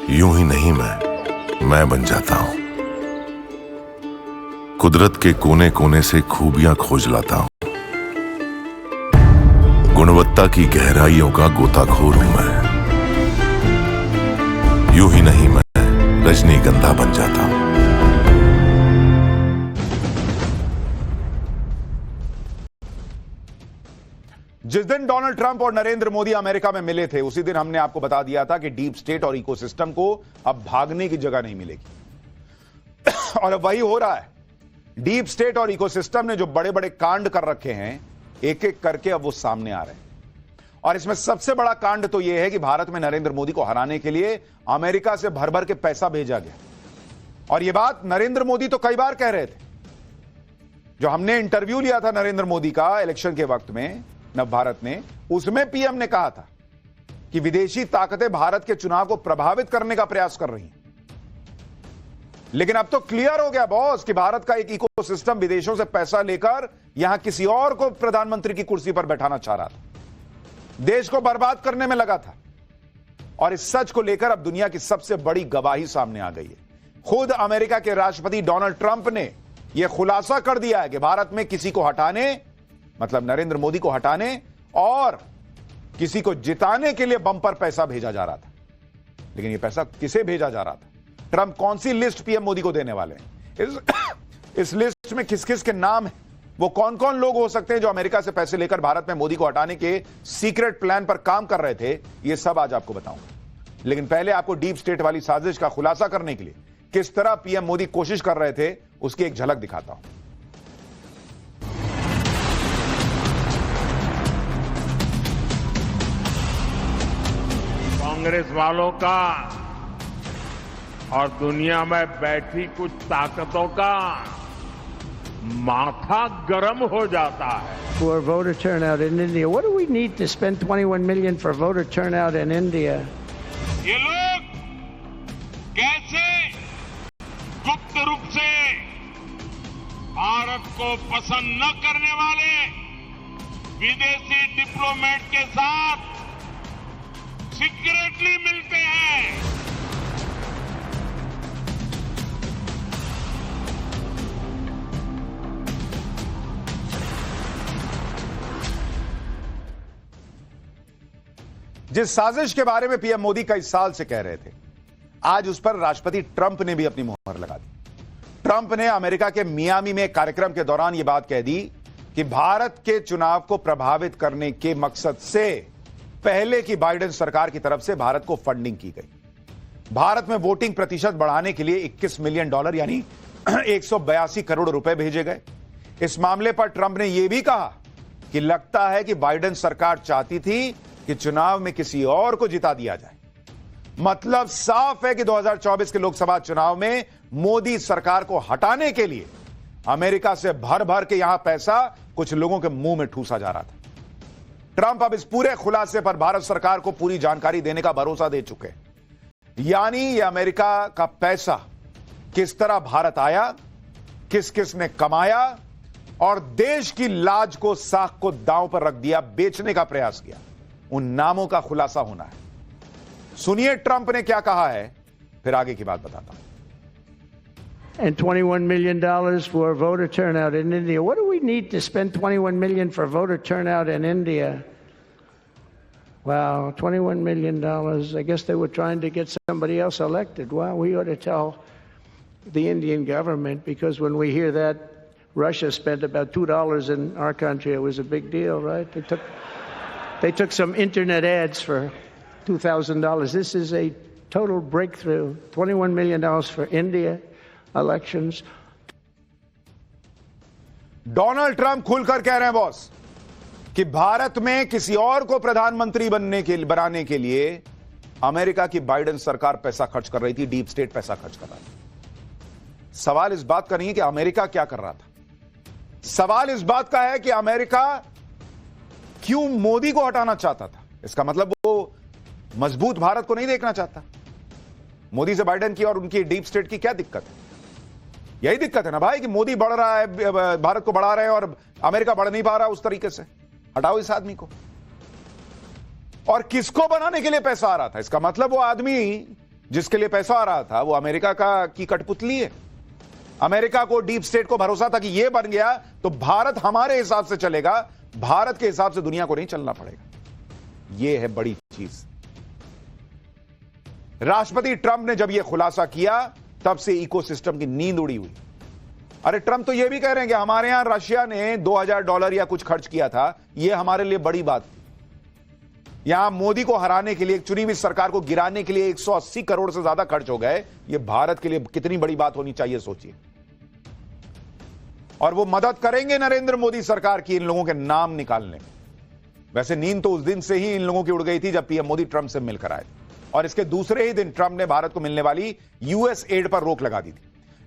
यूं ही नहीं मैं बन जाता हूं। कुदरत के कोने कोने से खूबियां खोज लाता हूं। गुणवत्ता की गहराइयों का गोताखोर हूं मैं। यूं ही नहीं मैं रजनीगंधा बन जाता हूं। जिस दिन डोनाल्ड ट्रंप और नरेंद्र मोदी अमेरिका में मिले थे, उसी दिन हमने आपको बता दिया था कि डीप स्टेट और इकोसिस्टम को अब भागने की जगह नहीं मिलेगी। और अब वही हो रहा है। डीप स्टेट और इकोसिस्टम ने जो बड़े बड़े कांड कर रखे हैं, एक एक करके अब वो सामने आ रहे हैं। और इसमें सबसे बड़ा कांड तो यह है कि भारत में नरेंद्र मोदी को हराने के लिए अमेरिका से भर भर के पैसा भेजा गया। और यह बात नरेंद्र मोदी तो कई बार कह रहे थे। जो हमने इंटरव्यू लिया था नरेंद्र मोदी का इलेक्शन के वक्त में नव भारत ने, उसमें पीएम ने कहा था कि विदेशी ताकतें भारत के चुनाव को प्रभावित करने का प्रयास कर रही हैं। लेकिन अब तो क्लियर हो गया बॉस कि भारत का एक इकोसिस्टम विदेशों से पैसा लेकर यहां किसी और को प्रधानमंत्री की कुर्सी पर बैठाना चाह रहा था, देश को बर्बाद करने में लगा था। और इस सच को लेकर अब दुनिया की सबसे बड़ी गवाही सामने आ गई है। खुद अमेरिका के राष्ट्रपति डोनाल्ड ट्रंप ने यह खुलासा कर दिया है कि भारत में किसी को हटाने, मतलब नरेंद्र मोदी को हटाने और किसी को जिताने के लिए बम्पर पैसा भेजा जा रहा था। लेकिन यह पैसा किसे भेजा जा रहा था? ट्रंप कौन सी लिस्ट पीएम मोदी को देने वाले हैं? इस लिस्ट में किस किस के नाम है? वो कौन कौन लोग हो सकते हैं जो अमेरिका से पैसे लेकर भारत में मोदी को हटाने के सीक्रेट प्लान पर काम कर रहे थे? ये सब आज आपको बताऊंगा। लेकिन पहले आपको डीप स्टेट वाली साजिश का खुलासा करने के लिए किस तरह पीएम मोदी कोशिश कर रहे थे, उसकी एक झलक दिखाता हूं। कांग्रेस वालों का और दुनिया में बैठी कुछ ताकतों का माथा गर्म हो जाता है। For voter turnout in India, what do we need to spend 21 million for voter turnout in India? ये लोग कैसे गुप्त रूप से भारत को पसंद न करने वाले विदेशी डिप्लोमेट के साथ सीक्रेटली मिलते हैं। जिस साजिश के बारे में पीएम मोदी कई साल से कह रहे थे, आज उस पर राष्ट्रपति ट्रंप ने भी अपनी मुहर लगा दी। ट्रंप ने अमेरिका के मियामी में कार्यक्रम के दौरान यह बात कह दी कि भारत के चुनाव को प्रभावित करने के मकसद से पहले की बाइडेन सरकार की तरफ से भारत को फंडिंग की गई। भारत में वोटिंग प्रतिशत बढ़ाने के लिए 21 मिलियन डॉलर यानी 182 करोड़ रुपए भेजे गए। इस मामले पर ट्रंप ने यह भी कहा कि लगता है कि बाइडेन सरकार चाहती थी कि चुनाव में किसी और को जिता दिया जाए। मतलब साफ है कि 2024 के लोकसभा चुनाव में मोदी सरकार को हटाने के लिए अमेरिका से भर भर के यहां पैसा कुछ लोगों के मुंह में ठूसा जा रहा था। ट्रंप अब इस पूरे खुलासे पर भारत सरकार को पूरी जानकारी देने का भरोसा दे चुके हैं। यानी यह अमेरिका का पैसा किस तरह भारत आया, किस किस ने कमाया और देश की लाज को, साख को दांव पर रख दिया, बेचने का प्रयास किया, उन नामों का खुलासा होना है। सुनिए ट्रंप ने क्या कहा है, फिर आगे की बात बताता हूं। And $21 million for voter turnout in India. What do we need to spend 21 million for voter turnout in India? Wow, $21 million. I guess they were trying to get somebody else elected. Well, we ought to tell the Indian government, because when we hear that Russia spent about $2 in our country, it was a big deal, right? They took some internet ads for $2,000. This is a total breakthrough. $21 million for India elections. Donald Trump खुलकर कह रहे हैं boss कि भारत में किसी और को प्रधानमंत्री बनाने के लिए अमेरिका की बाइडेन सरकार पैसा खर्च कर रही थी, डीप स्टेट पैसा खर्च कर रहा था। सवाल इस बात का नहीं है कि अमेरिका क्या कर रहा था, सवाल इस बात का है कि अमेरिका क्यों मोदी को हटाना चाहता था। इसका मतलब वो मजबूत भारत को नहीं देखना चाहता। मोदी से बाइडेन की और उनकी डीप स्टेट की क्या दिक्कत है? यही दिक्कत है ना भाई कि मोदी बढ़ रहा है, भारत को बढ़ा रहे हैं और अमेरिका बढ़ नहीं पा रहा उस तरीके से। हटाओ इस आदमी को। और किसको बनाने के लिए पैसा आ रहा था? इसका मतलब वो आदमी जिसके लिए पैसा आ रहा था वो अमेरिका की कठपुतली है। अमेरिका को, डीप स्टेट को भरोसा था कि ये बन गया तो भारत हमारे हिसाब से चलेगा, भारत के हिसाब से दुनिया को नहीं चलना पड़ेगा। ये है बड़ी चीज। राष्ट्रपति ट्रंप ने जब यह खुलासा किया तब से इकोसिस्टम की नींद उड़ी हुई। अरे ट्रंप तो यह भी कह रहे हैं कि हमारे यहां रशिया ने $2000 या कुछ खर्च किया था, यह हमारे लिए बड़ी बात थी। यहां मोदी को हराने के लिए, एक चुनी हुई सरकार को गिराने के लिए 180 करोड़ से ज्यादा खर्च हो गए। यह भारत के लिए कितनी बड़ी बात होनी चाहिए सोचिए। और वो मदद करेंगे नरेंद्र मोदी सरकार की इन लोगों के नाम निकालने में। वैसे नींद तो उस दिन से ही इन लोगों की उड़ गई थी जब पीएम मोदी ट्रंप से मिलकर आए और इसके दूसरे ही दिन ट्रंप ने भारत को मिलने वाली यूएस एड पर रोक लगा दी थी।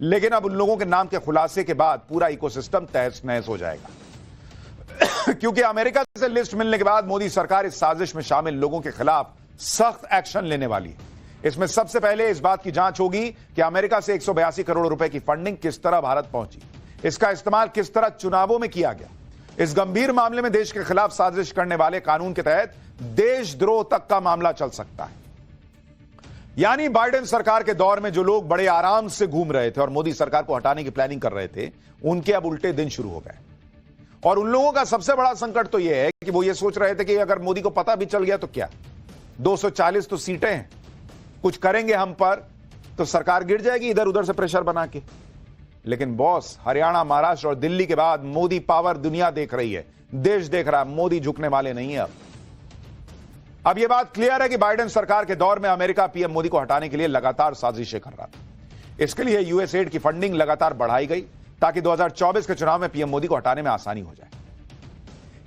लेकिन अब उन लोगों के नाम के खुलासे के बाद पूरा इकोसिस्टम तहस नहस हो जाएगा क्योंकि अमेरिका से लिस्ट मिलने के बाद मोदी सरकार इस साजिश में शामिल लोगों के खिलाफ सख्त एक्शन लेने वाली है। इसमें सबसे पहले इस बात की जांच होगी कि अमेरिका से 182 करोड़ रुपए की फंडिंग किस तरह भारत पहुंची, इसका इस्तेमाल किस तरह चुनावों में किया गया। इस गंभीर मामले में देश के खिलाफ साजिश करने वाले कानून के तहत देशद्रोह तक का मामला चल सकता है। यानी बाइडेन सरकार के दौर में जो लोग बड़े आराम से घूम रहे थे और मोदी सरकार को हटाने की प्लानिंग कर रहे थे, उनके अब उल्टे दिन शुरू हो गए। और उन लोगों का सबसे बड़ा संकट तो यह है कि वो ये सोच रहे थे कि अगर मोदी को पता भी चल गया तो क्या, 240 तो सीटें हैं, कुछ करेंगे हम पर तो सरकार गिर जाएगी इधर उधर से प्रेशर बना के। लेकिन बॉस, हरियाणा, महाराष्ट्र और दिल्ली के बाद मोदी पावर दुनिया देख रही है, देश देख रहा है, मोदी झुकने वाले नहीं है। अब यह बात क्लियर है कि बाइडेन सरकार के दौर में अमेरिका पीएम मोदी को हटाने के लिए लगातार साजिशें कर रहा था। इसके लिए यूएस एड की फंडिंग लगातार बढ़ाई गई ताकि 2024 के चुनाव में पीएम मोदी को हटाने में आसानी हो जाए।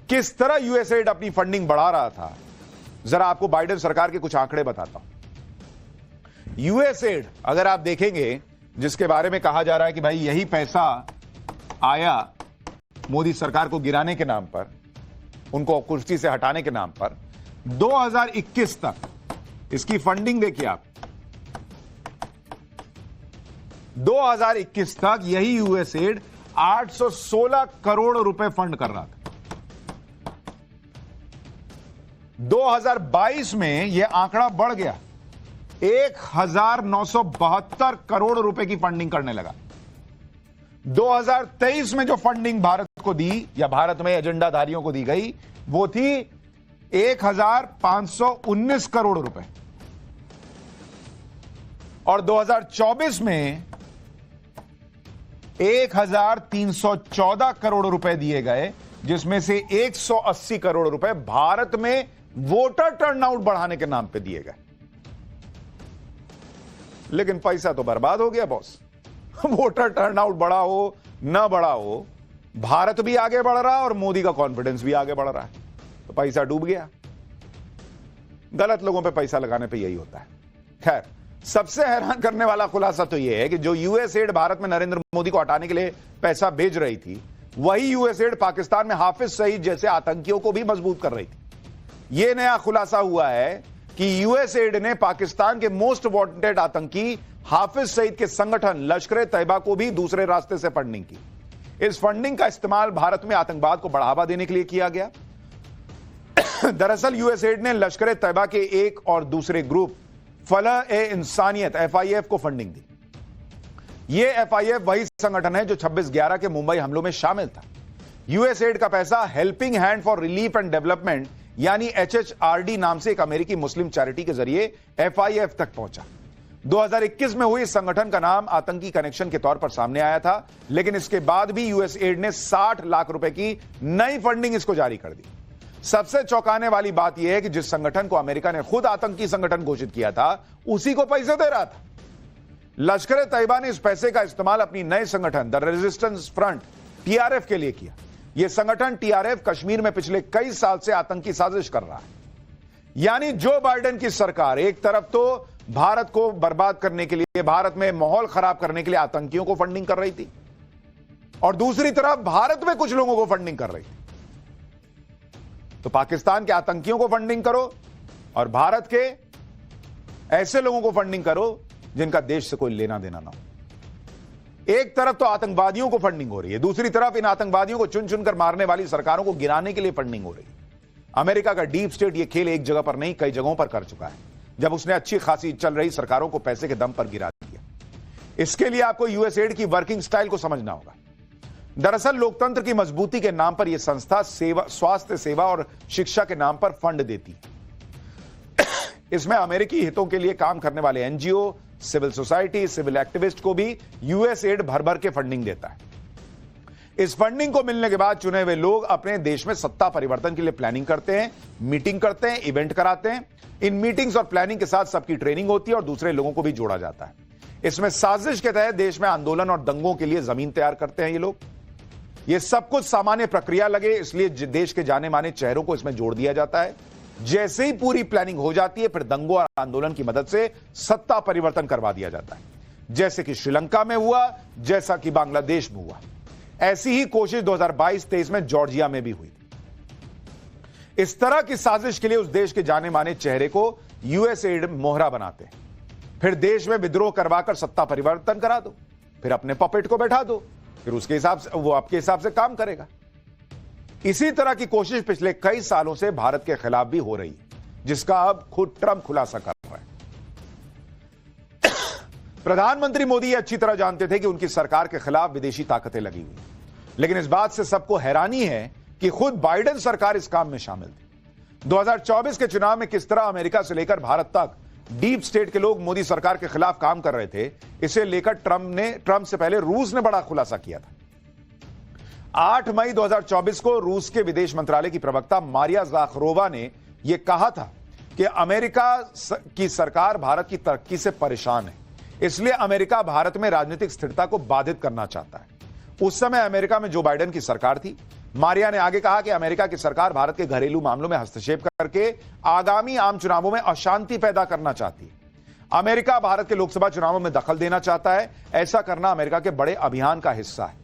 किस तरह यूएस एड अपनी फंडिंग बढ़ा रहा था, जरा आपको बाइडेन सरकार के कुछ आंकड़े बताता हूं। यूएस एड अगर आप देखेंगे, जिसके बारे में कहा जा रहा है कि भाई यही पैसा आया मोदी सरकार को गिराने के नाम पर, उनको कुर्सी से हटाने के नाम पर, 2021 तक इसकी फंडिंग देखिए आप, 2021 तक यही यूएस एड 816 करोड़ रुपए फंड कर रहा था। 2022 में यह आंकड़ा बढ़ गया, 1972 करोड़ रुपए की फंडिंग करने लगा। 2023 में जो फंडिंग भारत को दी या भारत में एजेंडाधारियों को दी गई वो थी 1519 करोड़ रुपए और 2024 में 1314 करोड़ रुपए दिए गए, जिसमें से 180 करोड़ रुपए भारत में वोटर टर्नआउट बढ़ाने के नाम पे दिए गए। लेकिन पैसा तो बर्बाद हो गया बॉस। वोटर टर्नआउट बढ़ा हो ना बढ़ा हो, भारत भी आगे बढ़ रहा है और मोदी का कॉन्फिडेंस भी आगे बढ़ रहा है, तो पैसा डूब गया। गलत लोगों पे पैसा लगाने पे यही होता है। खैर, सबसे हैरान करने वाला खुलासा तो यह है कि जो यूएस एड भारत में नरेंद्र मोदी को हटाने के लिए पैसा भेज रही थी, वही यूएस एड पाकिस्तान में हाफिज सईद जैसे आतंकियों को भी मजबूत कर रही थी। यह नया खुलासा हुआ है कि यूएस एड ने पाकिस्तान के मोस्ट वांटेड आतंकी हाफिज सईद के संगठन लश्कर तैयबा को भी दूसरे रास्ते से फंडिंग की। इस फंडिंग का इस्तेमाल भारत में आतंकवाद को बढ़ावा देने के लिए किया गया। दरअसल यूएस एड ने लश्कर तैयबा के एक और दूसरे ग्रुप फलाह-ए-इंसानियत FIF को फंडिंग दी। यह FIF वही संगठन है जो 26/11 के मुंबई हमलों में शामिल था। यूएस एड का पैसा helping hand for relief and development यानी HHRD नाम से एक अमेरिकी मुस्लिम चैरिटी के जरिए FIF तक पहुंचा। 2021 में हुई इस संगठन का नाम आतंकी कनेक्शन के तौर पर सामने आया था, लेकिन इसके बाद भी यूएस एड ने 60 लाख रुपए की नई फंडिंग इसको जारी कर दी। सबसे चौंकाने वाली बात यह है कि जिस संगठन को अमेरिका ने खुद आतंकी संगठन घोषित किया था, उसी को पैसे दे रहा था। लश्कर तैयबा ने इस पैसे का इस्तेमाल अपनी नए संगठन द रेजिस्टेंस फ्रंट TRF के लिए किया। यह संगठन TRF कश्मीर में पिछले कई साल से आतंकी साजिश कर रहा है। यानी जो बाइडेन की सरकार एक तरफ तो भारत को बर्बाद करने के लिए, भारत में माहौल खराब करने के लिए आतंकियों को फंडिंग कर रही थी, और दूसरी तरफ भारत में कुछ लोगों को फंडिंग कर रही थी। तो पाकिस्तान के आतंकियों को फंडिंग करो और भारत के ऐसे लोगों को फंडिंग करो जिनका देश से कोई लेना देना ना हो। एक तरफ तो आतंकवादियों को फंडिंग हो रही है, दूसरी तरफ इन आतंकवादियों को चुन चुनकर मारने वाली सरकारों को गिराने के लिए फंडिंग हो रही है। अमेरिका का डीप स्टेट यह खेल एक जगह पर नहीं, कई जगहों पर कर चुका है। जब उसने अच्छी खासी चल रही सरकारों को पैसे के दम पर गिरा दिया। इसके लिए आपको यूएसएड की वर्किंग स्टाइल को समझना होगा। दरअसल लोकतंत्र की मजबूती के नाम पर यह संस्था स्वास्थ्य सेवा और शिक्षा के नाम पर फंड देती है। इसमें अमेरिकी हितों के लिए काम करने वाले NGO, civil society, civil activist को भी यूएसएड भर भर के फंडिंग देता है। इस फंडिंग को मिलने के बाद चुने हुए लोग अपने देश में सत्ता परिवर्तन के लिए प्लानिंग करते हैं, मीटिंग करते हैं, इवेंट कराते हैं। इन मीटिंग्स और प्लानिंग के साथ सबकी ट्रेनिंग होती है और दूसरे लोगों को भी जोड़ा जाता है। इसमें साजिश के तहत देश में आंदोलन और दंगों के लिए जमीन तैयार करते हैं ये लोग। ये सब कुछ सामान्य प्रक्रिया लगे, इसलिए देश के जाने माने चेहरों को इसमें जोड़ दिया जाता है। जैसे ही पूरी प्लानिंग हो जाती है, फिर दंगों और आंदोलन की मदद से सत्ता परिवर्तन करवा दिया जाता है, जैसे कि श्रीलंका में हुआ, जैसा कि बांग्लादेश में हुआ। ऐसी ही कोशिश 2022-23 में जॉर्जिया में भी हुई थी। इस तरह की साजिश के लिए उस देश के जाने माने चेहरे को यूएसएड मोहरा बनाते हैं। फिर देश में विद्रोह करवाकर सत्ता परिवर्तन करा दो, फिर अपने पपेट को बैठा दो, फिर उसके हिसाब से वो आपके हिसाब से काम करेगा। इसी तरह की कोशिश पिछले कई सालों से भारत के खिलाफ भी हो रही है, जिसका अब खुद ट्रंप खुलासा कर रहा है। प्रधानमंत्री मोदी ये अच्छी तरह जानते थे कि उनकी सरकार के खिलाफ विदेशी ताकतें लगी हुई, लेकिन इस बात से सबको हैरानी है कि खुद बाइडेन सरकार इस काम में शामिल थी। 2024 के चुनाव में किस तरह अमेरिका से लेकर भारत तक डीप स्टेट के लोग मोदी सरकार के खिलाफ काम कर रहे थे, इसे लेकर ट्रंप से पहले रूस ने बड़ा खुलासा किया था। 8 मई 2024 को रूस के विदेश मंत्रालय की प्रवक्ता मारिया ज़ाखरोवा ने यह कहा था कि अमेरिका की सरकार भारत की तरक्की से परेशान है, इसलिए अमेरिका भारत में राजनीतिक स्थिरता को बाधित करना चाहता है। उस समय अमेरिका में जो बाइडेन की सरकार थी। मारिया ने आगे कहा कि अमेरिका की सरकार भारत के घरेलू मामलों में हस्तक्षेप करके आगामी आम चुनावों में अशांति पैदा करना चाहती है। अमेरिका भारत के लोकसभा चुनावों में दखल देना चाहता है। ऐसा करना अमेरिका के बड़े अभियान का हिस्सा है।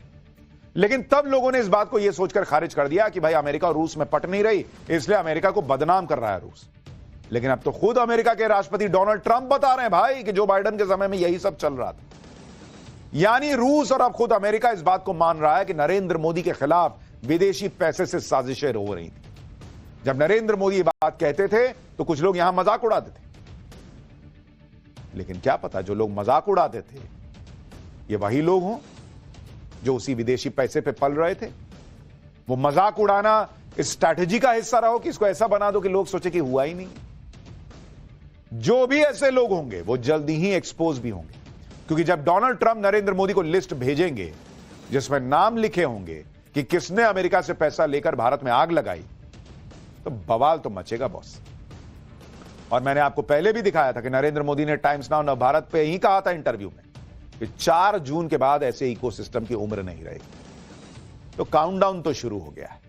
लेकिन तब लोगों ने इस बात को यह सोचकर खारिज कर दिया कि भाई अमेरिका और रूस में पट नहीं रही, इसलिए अमेरिका को बदनाम कर रहा है रूस। लेकिन अब तो खुद अमेरिका के राष्ट्रपति डोनाल्ड ट्रंप बता रहे हैं भाई कि जो बाइडेन के समय में यही सब चल रहा था। यानी रूस और अब खुद अमेरिका इस बात को मान रहा है कि नरेंद्र मोदी के खिलाफ विदेशी पैसे से साजिशें हो रही थी। जब नरेंद्र मोदी ये बात कहते थे तो कुछ लोग यहां मजाक उड़ाते थे, लेकिन क्या पता जो लोग मजाक उड़ाते थे ये वही लोग हों जो उसी विदेशी पैसे पे पल रहे थे। वो मजाक उड़ाना इस स्ट्रैटेजी का हिस्सा रहो कि इसको ऐसा बना दो कि लोग सोचे कि हुआ ही नहीं। जो भी ऐसे लोग होंगे वो जल्दी ही एक्सपोज भी होंगे, क्योंकि जब डोनाल्ड ट्रंप नरेंद्र मोदी को लिस्ट भेजेंगे जिसमें नाम लिखे होंगे कि किसने अमेरिका से पैसा लेकर भारत में आग लगाई, तो बवाल तो मचेगा बॉस। और मैंने आपको पहले भी दिखाया था कि नरेंद्र मोदी ने टाइम्स नाउ नवभारत पे ही कहा था इंटरव्यू में कि 4 जून के बाद ऐसे इकोसिस्टम की उम्र नहीं रहेगी। तो काउंटडाउन तो शुरू हो गया है।